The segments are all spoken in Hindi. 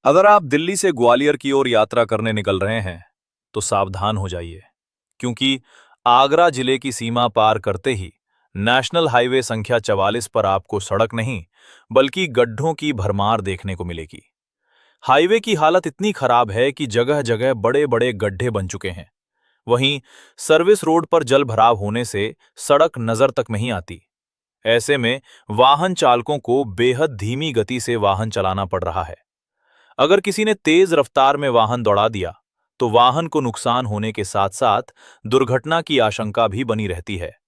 अगर आप दिल्ली से ग्वालियर की ओर यात्रा करने निकल रहे हैं, तो सावधान हो जाइए, क्योंकि आगरा जिले की सीमा पार करते ही नेशनल हाईवे संख्या 44 पर आपको सड़क नहीं, बल्कि गड्ढों की भरमार देखने को मिलेगी। हाईवे की हालत इतनी खराब है कि जगह-जगह बड़े-बड़े गड्ढे बन चुके हैं। वहीं सर्विस रोड पर जल भराव होने से सड़क नजर तक नहीं आती। ऐसे में वाहन चालकों को बेहद धीमी गति से वाहन चलाना पड़ रहा है। अगर किसी ने तेज रफ्तार में वाहन दौड़ा दिया, तो वाहन को नुकसान होने के साथ-साथ दुर्घटना की आशंका भी बनी रहती है।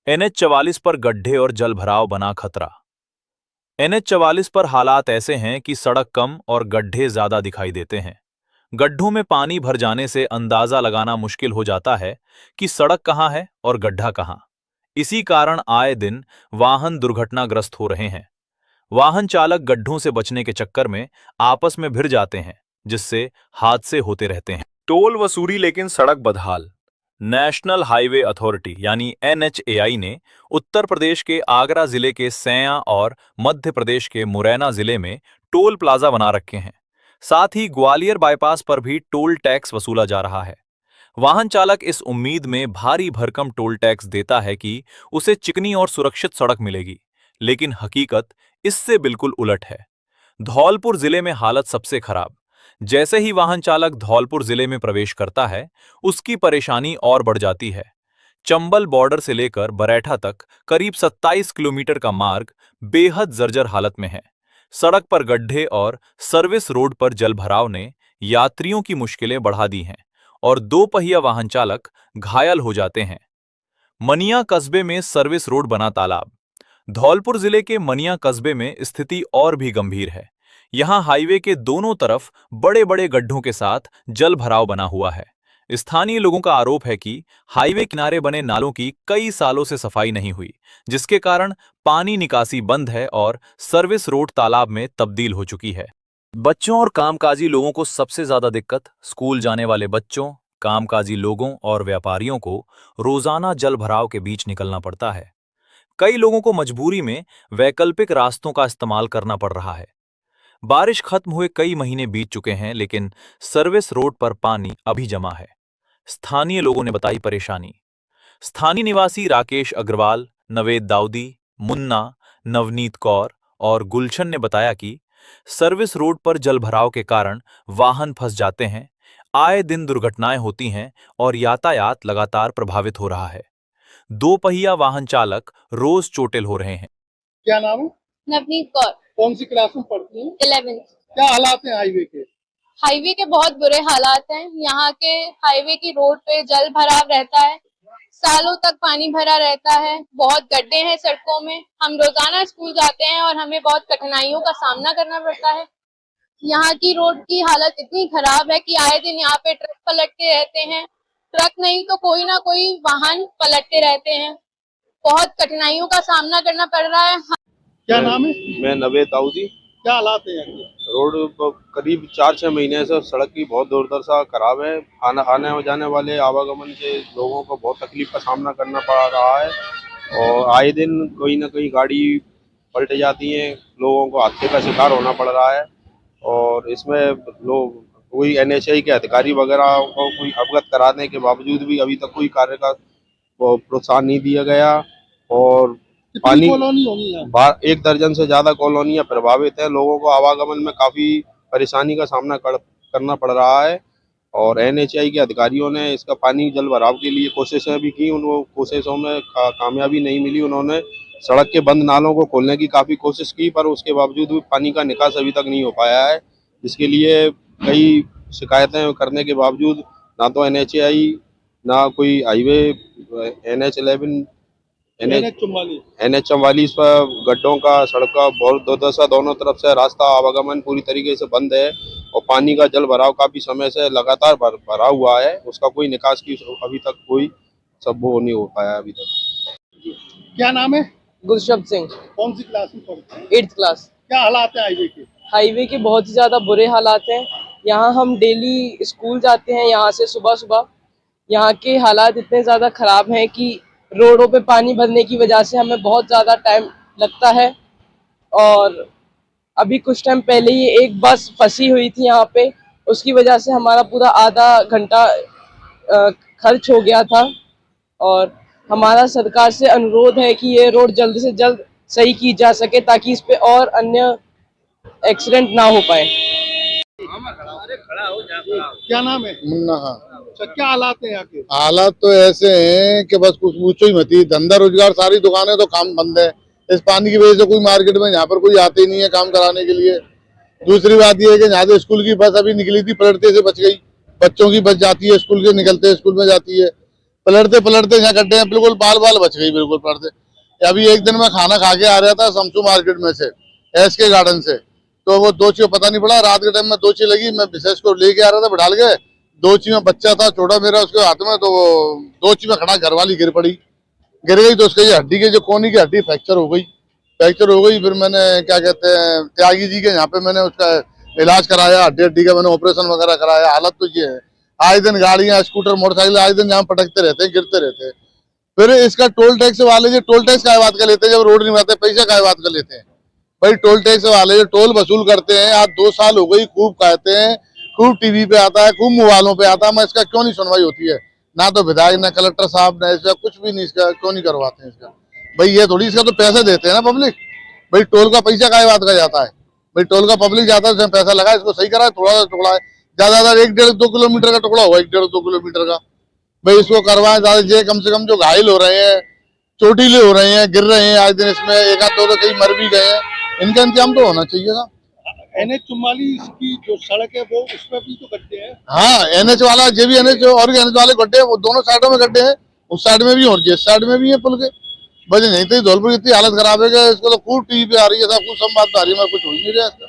NH-44 पर गड्ढे और जलभराव बना खतरा। NH-44 पर हालात ऐसे हैं कि सड़क कम और गड्ढे ज्यादा दिखाई देते हैं। गड्ढों में पानी भर जाने से अंदाजा लगाना मुश्किल हो जाता है कि सड़क कहाँ है और गड्ढा कहाँ। इसी कारण आए दिन वाहन दुर्घटनाग्रस्त हो रहे हैं। वाहन चालक गड्ढों से बचने के चक्कर में आपस में भिड़ जाते हैं, जिससे हादसे होते रहते हैं। टोल वसूली लेकिन सड़क बदहाल। नेशनल हाईवे अथॉरिटी यानी NHAI ने उत्तर प्रदेश के आगरा जिले के सैया और मध्य प्रदेश के मुरैना जिले में टोल प्लाजा बना रखे हैं। साथ ही ग्वालियर बाईपास पर भी टोल टैक्स वसूला जा रहा है। वाहन चालक इस उम्मीद में भारी भरकम टोल टैक्स देता है कि उसे चिकनी और सुरक्षित सड़क मिलेगी, लेकिन हकीकत इससे बिल्कुल उलट है। धौलपुर जिले में हालत सबसे खराब। जैसे ही वाहन चालक धौलपुर जिले में प्रवेश करता है, उसकी परेशानी और बढ़ जाती है। चंबल बॉर्डर से लेकर बरैठा तक करीब 27 किलोमीटर का मार्ग बेहद जर्जर हालत में है। सड़क पर गड्ढे और सर्विस रोड पर जलभराव ने यात्रियों की मुश्किलें बढ़ा दी हैं और दो पहिया वाहन चालक घायल हो जाते हैं। मनिया कस्बे में सर्विस रोड बना तालाब। धौलपुर जिले के मनिया कस्बे में स्थिति और भी गंभीर है। यहां हाईवे के दोनों तरफ बड़े-बड़े गड्ढों के साथ जल भराव बना हुआ है। स्थानीय लोगों का आरोप है कि हाईवे किनारे बने नालों की कई सालों से सफाई नहीं हुई, जिसके कारण पानी निकासी बंद है और सर्विस रोड तालाब में तब्दील हो चुकी है। बच्चों और कामकाजी लोगों को सबसे ज्यादा दिक्कत। स्कूल जाने वाले बच्चों, कामकाजी लोगों और व्यापारियों को रोजाना जल भराव के बीच निकलना पड़ता है। कई लोगों को मजबूरी में वैकल्पिक रास्तों का इस्तेमाल करना पड़ रहा है। बारिश खत्म हुए कई महीने बीत चुके हैं, लेकिन सर्विस रोड पर पानी अभी जमा है। स्थानीय लोगों ने बताई परेशानी। स्थानीय निवासी राकेश अग्रवाल, नवेद दाऊदी, मुन्ना, नवनीत कौर और गुलशन ने बताया कि सर्विस रोड पर जलभराव के कारण वाहन फंस जाते हैं, आए दिन दुर्घटनाएं होती हैं और यातायात लगातार प्रभावित हो रहा है। दो पहिया वाहन चालक रोज चोटिल हो रहे हैं। क्या नाम है? नवनीत कौर। कौन सी क्लास में पढ़ती हैं? 11th। क्या हालात हैं हाईवे के? हाईवे के बहुत बुरे हालात हैं। यहाँ के हाईवे की रोड पे जल भराव रहता है, सालों तक पानी भरा रहता है, बहुत गड्ढे हैं सड़कों में। हम रोजाना स्कूल जाते हैं और हमें बहुत कठिनाइयों का सामना करना पड़ता है। यहाँ की रोड की हालत इतनी खराब है कि आए दिन यहाँ पे ट्रक पलटते रहते हैं। ट्रक नहीं तो कोई ना कोई वाहन पलटते रहते हैं। बहुत कठिनाइयों का सामना करना पड़ रहा है। क्या नाम है? मैं नवेद दाऊदी। क्या हालात है यहाँ के? रोड करीब 4-6 महीने से सड़क की बहुत दुर्दशा खराब है। आने जाने वाले आवागमन के लोगों को बहुत तकलीफ का सामना करना पड़ रहा है और आए दिन कोई ना कोई गाड़ी पलट जाती है, लोगों को हादसे का शिकार होना पड़ रहा है। और इसमें लोग कोई NHAI के अधिकारी वगैरह को कोई अवगत कराने के बावजूद भी अभी तक कोई कार्य का प्रोत्साहन नहीं दिया गया और कितनी कॉलोनी होगी यहाँ? 1 दर्जन से ज्यादा कॉलोनियां प्रभावित है। लोगों को आवागमन में काफी परेशानी का सामना करना पड़ रहा है और NHAI के अधिकारियों ने इसका पानी जल भराव के लिए कोशिशें भी की, उन कोशिशों में कामयाबी नहीं मिली। उन्होंने सड़क के बंद नालों को खोलने की काफी कोशिश की, पर उसके बावजूद भी पानी का निकास अभी तक नहीं हो पाया है, जिसके लिए कई शिकायतें करने के बावजूद ना तो NHAI ना कोई हाईवे NH11 NH44 पर गड्ढों का सड़क का बहुत दुर्दशा, दोनों तरफ से रास्ता आवागमन पूरी तरीके से बंद है और पानी का जल भराव काफी समय से लगातार भरा हुआ है। उसका कोई निकास की अभी तक कोई सब वो नहीं हो पाया अभी तक। क्या नाम है? गुरशब्द सिंह। कौन सी क्लास में पढ़ते हैं? 8th class. क्या हालात है हाईवे के? हाईवे के बहुत ही ज़्यादा बुरे हालात हैं। यहाँ हम डेली स्कूल जाते हैं, यहाँ से सुबह सुबह। यहाँ के हालात इतने ज़्यादा ख़राब हैं कि रोडों पे पानी भरने की वजह से हमें बहुत ज़्यादा टाइम लगता है और अभी कुछ टाइम पहले ही एक बस फंसी हुई थी यहाँ पे, उसकी वजह से हमारा पूरा आधा घंटा खर्च हो गया था। और हमारा सरकार से अनुरोध है कि ये रोड जल्द से जल्द सही की जा सके ताकि इस पे और अन्य एक्सीडेंट ना हो पाए। क्या नाम है? मुन्ना खां। अच्छा, क्या हालात है यहाँ के? हालात तो ऐसे हैं कि बस कुछ पूछो ही मत ही। धंधा रोजगार सारी दुकानें तो काम बंद है। इस पानी की वजह से कोई मार्केट में यहाँ पर कोई आते ही नहीं है काम कराने के लिए। दूसरी बात यह है कि यहाँ से स्कूल की बस अभी निकली थी, पलटते से बच गई। बच्चों की बस जाती है स्कूल के, निकलते स्कूल में जाती है, पलटते पलटते यहाँ गड्ढे हैं, बिल्कुल बाल बाल बच गई, बिल्कुल पलटते। अभी एक दिन मैं खाना खा के आ रहा था शमसू मार्केट में से, SK गार्डन से, तो वो दोची पता नहीं पड़ा, रात के टाइम में दोची लगी, मैं विशेष को लेके आ रहा था, बैठाल गए, दोची में बच्चा था छोटा मेरा उसके हाथ में, तो वो दोची में खड़ा घरवाली गिर पड़ी, गिर गई तो उसके ये हड्डी के जो कोनी की हड्डी फ्रैक्चर हो गई। फिर मैंने क्या कहते हैं त्यागी जी के यहाँ पे मैंने उसका इलाज कराया, हड्डी का मैंने ऑपरेशन वगैरह कराया। हालत तो ये है, आए दिन गाड़ियां स्कूटर मोटरसाइकिल आए दिन यहाँ पटकते रहते हैं, गिरते रहते हैं। फिर इसका टोल टैक्स वाले जो टोल टैक्स का बात कर लेते हैं, जब रोड नहीं बनाते पैसा का बात कर लेते हैं। भाई टोल टैक्स वाले जो टोल वसूल करते हैं, आज 2 साल हो गई, खूब कहते हैं, खूब टीवी पे आता है, खूब मोबाइलों पे आता है, मैं इसका क्यों नहीं सुनवाई होती है? ना तो विधायक ना कलेक्टर साहब ना इसका कुछ भी नहीं, इसका क्यों नहीं करवाते हैं इसका? भाई ये थोड़ी, इसका तो पैसे देते हैं ना पब्लिक। भाई टोल का पैसा काय बात का जाता है? भाई टोल का पब्लिक जाता है, उसमें पैसा लगा, इसको सही करा, थोड़ा सा टुकड़ा है, ज्यादा 1-1.5-2 किलोमीटर का टुकड़ा होगा, 1-1.5-2 किलोमीटर का। भाई इसको करवाए ज्यादा, ये कम से कम जो घायल हो रहे हैं, चोटीले हो रहे हैं, गिर रहे हैं आज दिन, इसमें एक आध दो कहीं मर भी गए हैं, इनका इंतजाम तो होना चाहिए ना। NH44 की जो सड़क है वो उसमें भी तो गड्ढे हैं। हाँ NH वाला, ये भी NH और NH वाले गड्ढे हैं, वो दोनों साइडों में गड्ढे हैं, उस साइड में भी और इस साइड में भी है पुल के। वजह नहीं थी, धौलपुर इतनी हालत खराब है कि इसको तो खूब टीवी पे आ रही है, सब कुछ संवाद आ रही है, मैं कुछ हो ही नहीं रहा इसका।